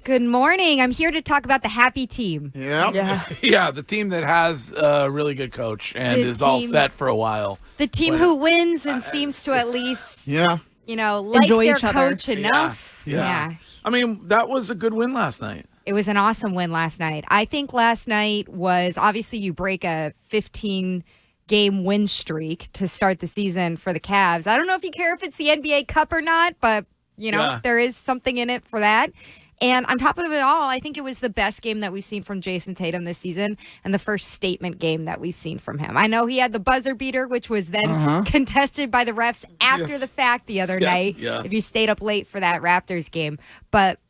Good morning. I'm here to talk about the happy team. Yeah, the team that has a really good coach and is all set for a while. The team who wins and seems to at least, like enjoy their each other. coach enough. Yeah. I mean, that was a good win last night. It was an awesome win last night. I think last night was, obviously you break a 15-game win streak to start the season for the Cavs. I don't know if you care if it's the NBA Cup or not, but, there is something in it for that. And on top of it all, I think it was the best game that we've seen from Jason Tatum this season and the first statement game that we've seen from him. I know he had the buzzer beater, which was then contested by the refs after the fact the other night, if you stayed up late for that Raptors game. But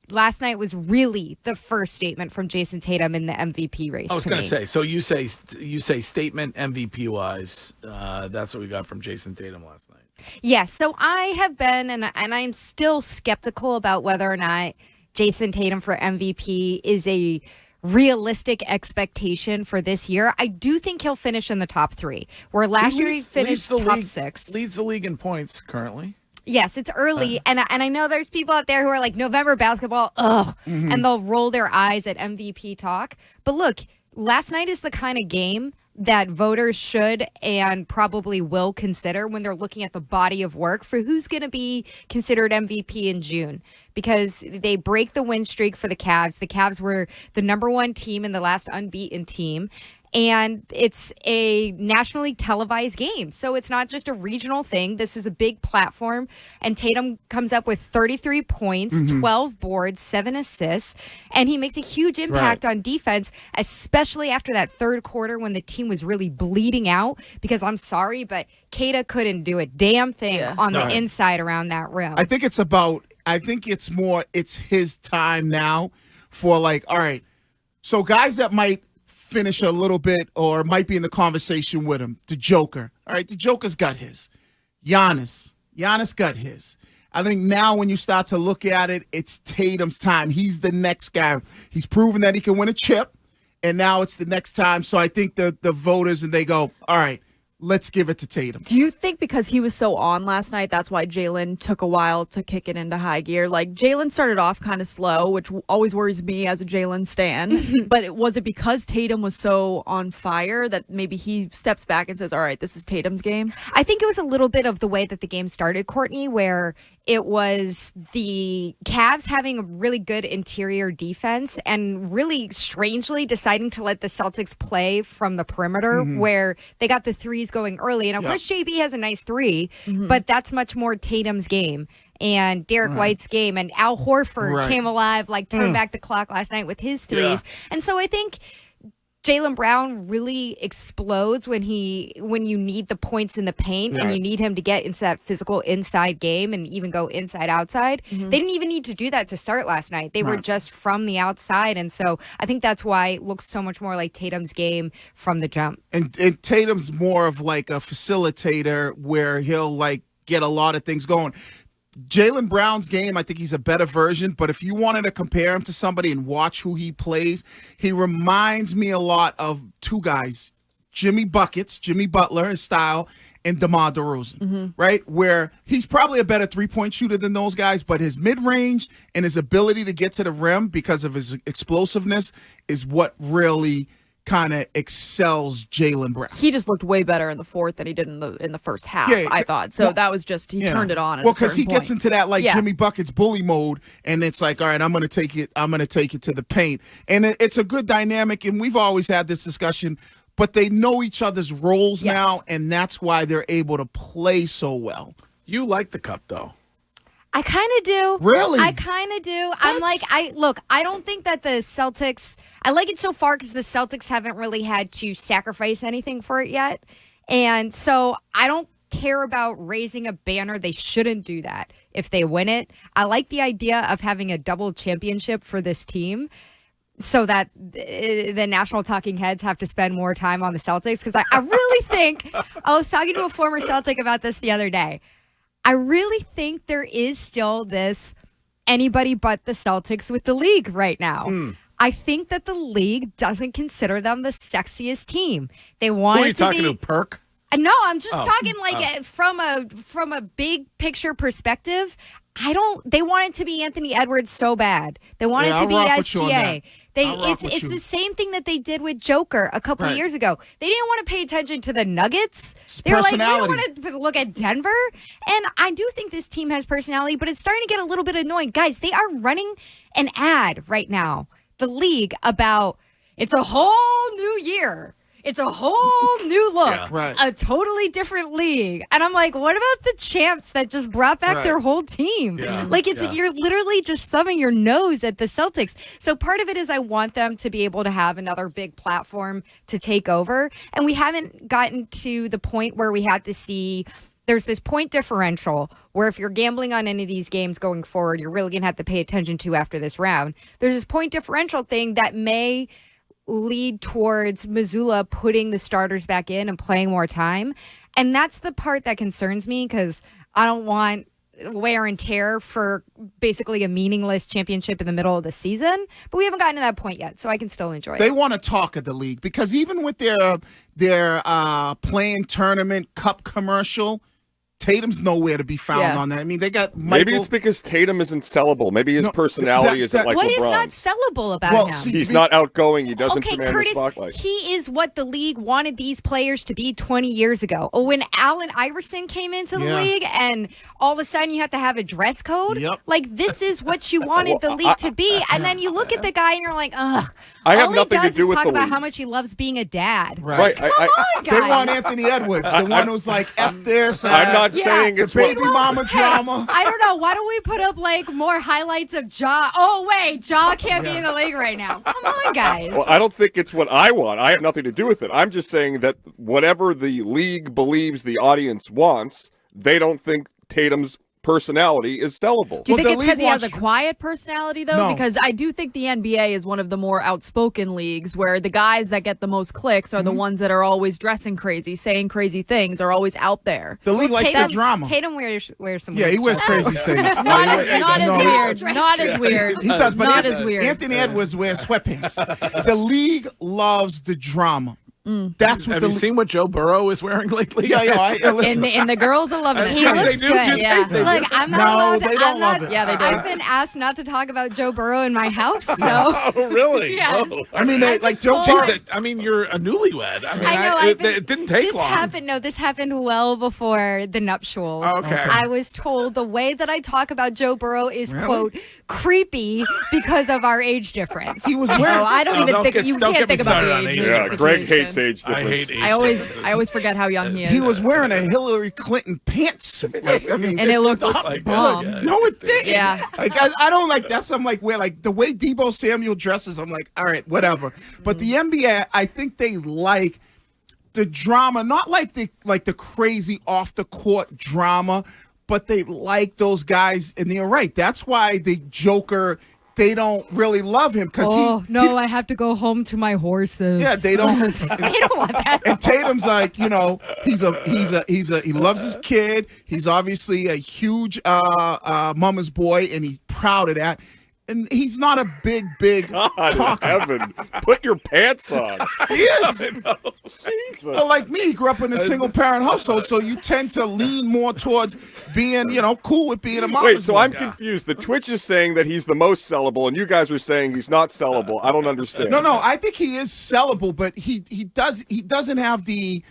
last night was really the first statement from Jason Tatum in the MVP race. I was going to say, so you say statement MVP wise, that's what we got from Jason Tatum last night. Yes, so I have been, and I'm still skeptical about whether or not Jason Tatum for MVP is a realistic expectation for this year. I do think he'll finish in the top 3, where last year he finished top 6. Leads the league in points currently. Yes, it's early, and I know there's people out there who are like, November basketball, and they'll roll their eyes at MVP talk. But look, last night is the kind of game that voters should and probably will consider when they're looking at the body of work for who's going to be considered MVP in June. Because they break the win streak for the Cavs. The Cavs were the number 1 team and the last unbeaten team. And it's a nationally televised game. So it's not just a regional thing. This is a big platform. And Tatum comes up with 33 points, 12 boards, 7 assists. And he makes a huge impact on defense, especially after that third quarter when the team was really bleeding out. Because I'm sorry, but Kata couldn't do a damn thing on the inside around that rim. I think it's it's his time now for all right, so guys that might finish a little bit or might be in the conversation with him, the Joker. All right, the Joker's got his. Giannis got his. I think now when you start to look at it, it's Tatum's time. He's the next guy. He's proven that he can win a chip, and now it's the next time. So I think the voters, and they go, all right, let's give it to Tatum. Do you think because he was so on last night, that's why Jalen took a while to kick it into high gear? Like, Jalen started off kind of slow, which always worries me as a Jalen stan. But was it because Tatum was so on fire that maybe he steps back and says, all right, this is Tatum's game? I think it was a little bit of the way that the game started, Courtney, where it was the Cavs having a really good interior defense and really strangely deciding to let the Celtics play from the perimeter where they got the threes going early. And of course, JB has a nice 3, but that's much more Tatum's game and Derek White's game. And Al Horford came alive, turned back the clock last night with his threes. And so I think Jaylen Brown really explodes when you need the points in the paint and you need him to get into that physical inside game and even go inside outside. They didn't even need to do that to start last night. They were just from the outside. And so I think that's why it looks so much more like Tatum's game from the jump. And Tatum's more of like a facilitator where he'll get a lot of things going. Jaylen Brown's game, I think he's a better version, but if you wanted to compare him to somebody and watch who he plays, he reminds me a lot of 2 guys, Jimmy Butler, his style, and DeMar DeRozan, right? Where he's probably a better 3-point shooter than those guys, but his mid-range and his ability to get to the rim because of his explosiveness is what really kind of excels Jaylen Brown. He just looked way better in the fourth than he did in the first half, I thought. So that was just, he turned it on. Well, because he gets into that Jimmy Buckets bully mode, and it's like, all right, I'm going to take it to the paint. And it's a good dynamic, and we've always had this discussion, but they know each other's roles now, and that's why they're able to play so well. You like the cup, though. I kind of do. Really? I kind of do. I'm like, I don't think that the Celtics, I like it so far because the Celtics haven't really had to sacrifice anything for it yet. And so I don't care about raising a banner. They shouldn't do that if they win it. I like the idea of having a double championship for this team so that the national talking heads have to spend more time on the Celtics. Because I really think, I was talking to a former Celtic about this the other day. I really think there is still this anybody but the Celtics with the league right now. I think that the league doesn't consider them the sexiest team. They want Who are you talking to, Perk? No, I'm just talking from a big picture perspective. They want it to be Anthony Edwards so bad. They want it to be SGA. It's the same thing that they did with Joker a couple of years ago. They didn't want to pay attention to the Nuggets. They were like, we don't want to look at Denver. And I do think this team has personality, but it's starting to get a little bit annoying. Guys, they are running an ad right now, the league, about it's a whole new year. It's a whole new look, a totally different league. And I'm like, what about the champs that just brought back their whole team? Yeah. Like, you're literally just thumbing your nose at the Celtics. So part of it is I want them to be able to have another big platform to take over. And we haven't gotten to the point where we had to see there's this point differential where if you're gambling on any of these games going forward, you're really going to have to pay attention to after this round. There's this point differential thing that may lead towards Missoula putting the starters back in and playing more time. And that's the part that concerns me because I don't want wear and tear for basically a meaningless championship in the middle of the season. But we haven't gotten to that point yet, so I can still enjoy it. They want to talk at the league because even with their playing tournament cup commercial, Tatum's nowhere to be found on that. I mean, they got Michael. Maybe it's because Tatum isn't sellable. Maybe his personality isn't like what LeBron. What is not sellable about him? He's not outgoing. He doesn't command Curtis, the spotlight. He is what the league wanted these players to be 20 years ago. When Allen Iverson came into the league and all of a sudden you have to have a dress code. Like, this is what you wanted the league to be. And then you look at the guy and you're like, ugh. I have nothing to do with the league. Talk about how much he loves being a dad. Right. Come on, guys. They want Anthony Edwards, the one who's like, F this. I'm not saying it's baby mama drama. I don't know. Why don't we put up like more highlights of Ja? Oh wait, Ja can't be in the league right now. Come on, guys. Well, I don't think it's what I want. I have nothing to do with it. I'm just saying that whatever the league believes the audience wants, they don't think Tatum's personality is sellable. Do you think it's because he has a quiet personality, though? No. Because I do think the NBA is one of the more outspoken leagues where the guys that get the most clicks are the ones that are always dressing crazy, saying crazy things, are always out there. The league likes the drama. Tatum wears some weird he wears crazy things. Not as weird. Not as weird. He does, but not as weird. Anthony Edwards wears sweatpants. The league loves the drama. That's what Have you seen what Joe Burrow is wearing lately? Listen. And the girls are loving it. He looks good. Look, I'm not allowed to. They don't love it. Yeah, they do. I've been asked not to talk about Joe Burrow in my house. So. Oh, really? Yeah. Oh. I mean, like Joe Burrow. I mean, you're a newlywed. I know. It didn't take long. This happened well before the nuptials. Okay. I was told the way that I talk about Joe Burrow is, quote, creepy because of our age difference. He was wearing. I don't even think you can't think about the age difference. Yeah, Greg hates age difference. I hate age I always forget how young he is. He was wearing a Hillary Clinton pantsuit. And it looked like bomb. No, it didn't. Yeah. Like I don't like that. So I'm like, where like the way Deebo Samuel dresses, I'm like, all right, whatever. But the NBA, I think they like the drama, not like the crazy off the court drama, but they like those guys, and they're right. That's why the Joker. They don't really love him because I have to go home to my horses. Yeah, they don't. They don't want that. And Tatum's like, he loves his kid. He's obviously a huge mama's boy, and he's proud of that. And he's not a big talker. Heaven, put your pants on. He is. Well, like me, he grew up in a single-parent household, so you tend to lean more towards being, cool with being a mama's Wait, so boy. I'm confused. The Twitch is saying that he's the most sellable, and you guys are saying he's not sellable. I don't understand. No, I think he is sellable, but he doesn't have the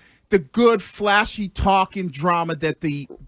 good flashy talking drama that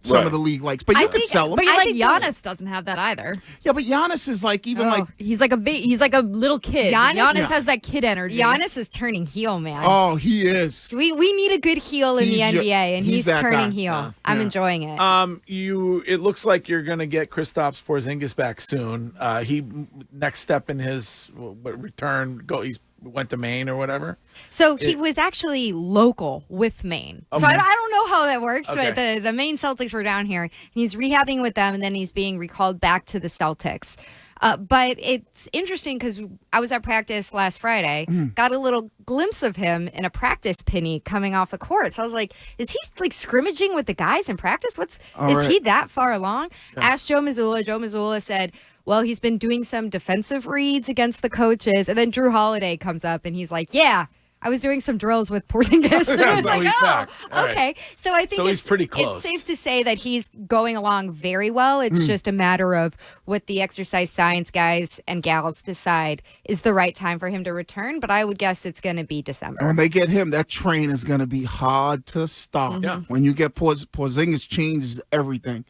some of the league likes. But you can sell him. But Giannis doesn't have that either. Yeah, but Giannis is like he's like a little kid. Giannis has that kid energy. Giannis is turning heel, man. Oh, he is. We need a good heel in the NBA, and he's turning heel. Yeah. I'm enjoying it. It looks like you're going to get Kristaps Porzingis back soon. He next step in his return he went to Maine or whatever. So he was actually local with Maine. So I don't know how that works, but the Maine Celtics were down here, and he's rehabbing with them, and then he's being recalled back to the Celtics. But it's interesting because I was at practice last Friday, got a little glimpse of him in a practice penny coming off the court. So I was like, is he like scrimmaging with the guys in practice? Is he that far along? Yeah. Asked Joe Mazzulla. Joe Mazzulla said, well, he's been doing some defensive reads against the coaches. And then Drew Holiday comes up and he's like, yeah, I was doing some drills with Porzingis. And I was So like, he's back. All right. okay. So I think So he's pretty close. It's safe to say that he's going along very well. It's just a matter of what the exercise science guys and gals decide is the right time for him to return. But I would guess it's going to be December. And when they get him, that train is going to be hard to stop. Yeah. When you get Porzingis, changes everything.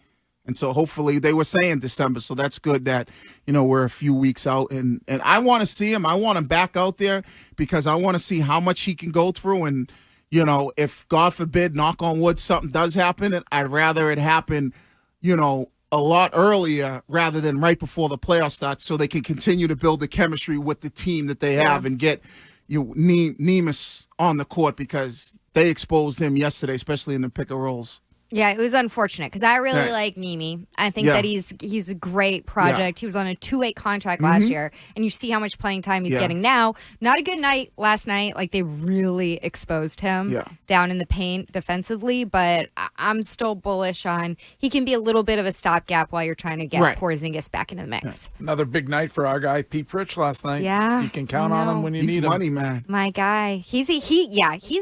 And so hopefully they were saying December, so that's good that, we're a few weeks out. And I want to see him. I want him back out there because I want to see how much he can go through. And, if, God forbid, knock on wood, something does happen, I'd rather it happen, a lot earlier rather than right before the playoffs start so they can continue to build the chemistry with the team that they have and get Nemus on the court because they exposed him yesterday, especially in the pick and rolls. Yeah, it was unfortunate because I really like Nimi. I think that he's a great project. He was on a 2-way contract last year, and you see how much playing time he's getting now. Not a good night last night. Like, they really exposed him down in the paint defensively, but I'm still bullish on he can be a little bit of a stopgap while you're trying to get Porzingis back into the mix. Another big night for our guy, Pete Pritchard, last night. Yeah, You can count on him when you He's need money, him. man. My guy. He's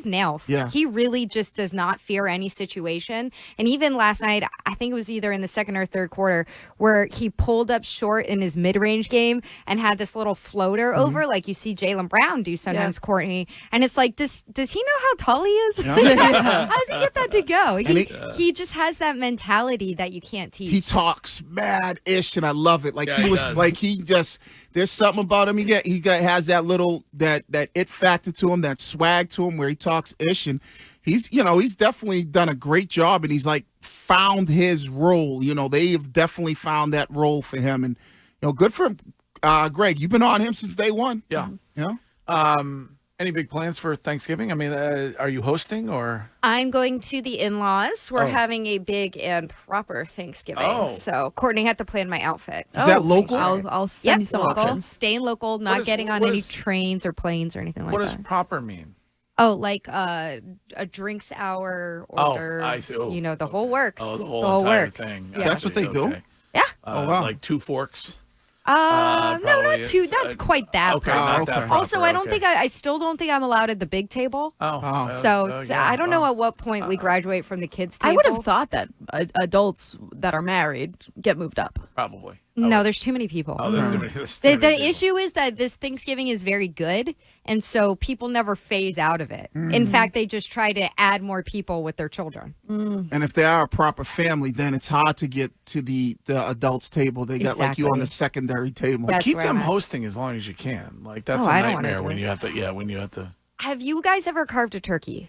nails. Yeah. He really just does not fear any situation. And even last night, I think it was either in the second or third quarter, where he pulled up short in his mid-range game and had this little floater over, like you see Jaylen Brown do sometimes, Courtney. And it's like, does he know how tall he is? How does he get that to go? He just has that mentality that you can't teach. He talks mad-ish, and I love it. Like Yeah, he was, does. like he just. There's something about him. He has that little that it factor to him, that swag to him, where he talks ish, and he's definitely done a great job, and he's like found his role. They have definitely found that role for him, and good for him. Greg, you've been on him since day one. Yeah. Any big plans for Thanksgiving? I mean, are you hosting or? I'm going to the in-laws. We're having a big and proper Thanksgiving. So Courtney had to plan my outfit. Is that local? I'll send you some local. options. Staying local, not getting on any trains or planes or anything like What that. does proper mean? Oh, like a drinks hour order. I see. Oh, the whole works. Oh, the whole entire works. thing. Yeah. That's what they do? Yeah. Oh, wow. Like 2 forks. No, probably not quite that. Okay, proper. not that okay. proper. Also, I don't think I still don't think I'm allowed at the big table. So I don't know at what point we graduate from the kids table. I would have thought that adults that are married get moved up. Probably. No, there's too many people. Oh, there's too many- there's too many The people. issue is that this Thanksgiving is very good, and so people never phase out of it. In fact, they just try to add more people with their children. And if they are a proper family, then it's hard to get to the adults table. They got like you on the secondary table. That's Keep where them I'm at. hosting as long as you can. Like that's a I don't wanna nightmare do when it. you have to. Yeah, when you have to. Have you guys ever carved a turkey?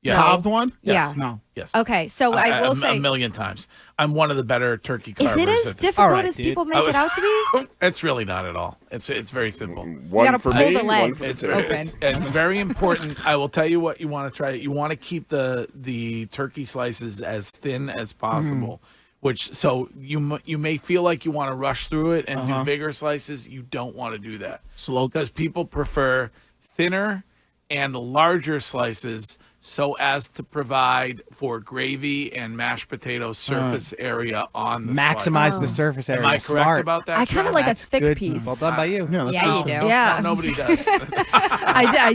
Yeah. Carved one? Yes. No. Yes. Okay, so I will say, a million times. I'm one of the better turkey carvers. is it as at- difficult right, as dude. people make it out to be? It's really not at all. It's very simple. One gotta for pull me, the one legs. for It's two. open. it's very important. I will tell you what you want to try. You want to keep the turkey slices as thin as possible. Which so you may feel like you want to rush through it and do bigger slices. You don't want to do that. Slow. Because people prefer thinner and larger slices so as to provide for gravy and mashed potato surface area on the Maximize slice. the surface area. Am I correct Smart. about that? I kind of Trav? like a That's thick good. piece. Well done by you. Yeah, that's Yeah, you awesome. do. Yeah. No, nobody does. I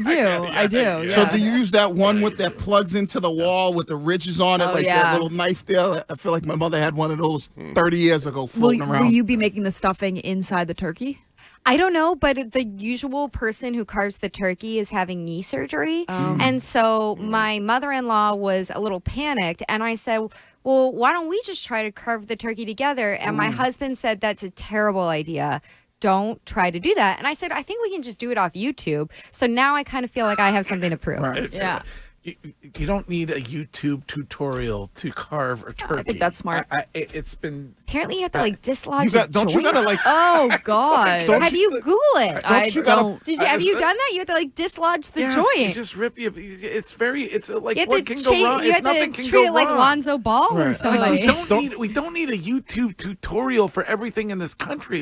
do. So Yeah. do you use that one with that plugs into the wall with the ridges on it, Oh, like yeah. that little knife there? I feel like my mother had one of those 30 years ago Will, floating around. will you be making the stuffing inside the turkey? I don't know, but the usual person who carves the turkey is having knee surgery. And so my mother-in-law was a little panicked, and I said, well, why don't we just try to carve the turkey together? And my husband said, that's a terrible idea. Don't try to do that. And I said, I think we can just do it off YouTube. So now I kind of feel like I have something to prove. It's- Yeah. You don't need a YouTube tutorial to carve a turkey. I think that's smart. It's been. Apparently you have to like dislodge don't you gotta like Oh God. Don't Have you Google it? I you gotta- don't. Have you done that? You have to like dislodge the Yes, joint. You just rip you. It's like You have what to can go wrong? you have Nothing to can treat go it like wrong. Lonzo Ball or Right. somebody. We don't need a YouTube tutorial for everything in this country.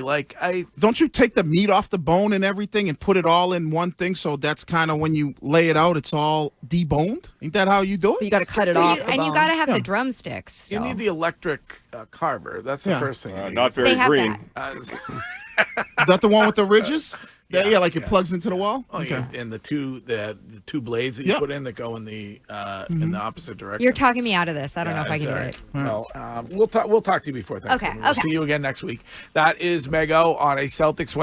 don't you take the meat off the bone and everything and put it all in one thing? So that's kind of when you lay it out, it's all deboned. Ain't that how you do You it? got to cut it But off. you, the and you bone. got to have the drumsticks. you still. need the electric carver. That's the Yeah. first thing. You need. Not very They have green. that. Is that the one with the ridges? Yeah, like it plugs into the wall. Oh, Okay. yeah, and the two blades that you put in that go in the opposite direction. You're talking me out of this. I don't know if I can do it. Well, we'll talk to you before Thanksgiving. Okay. We'll see you again next week. That is Mego on a Celtics Wednesday.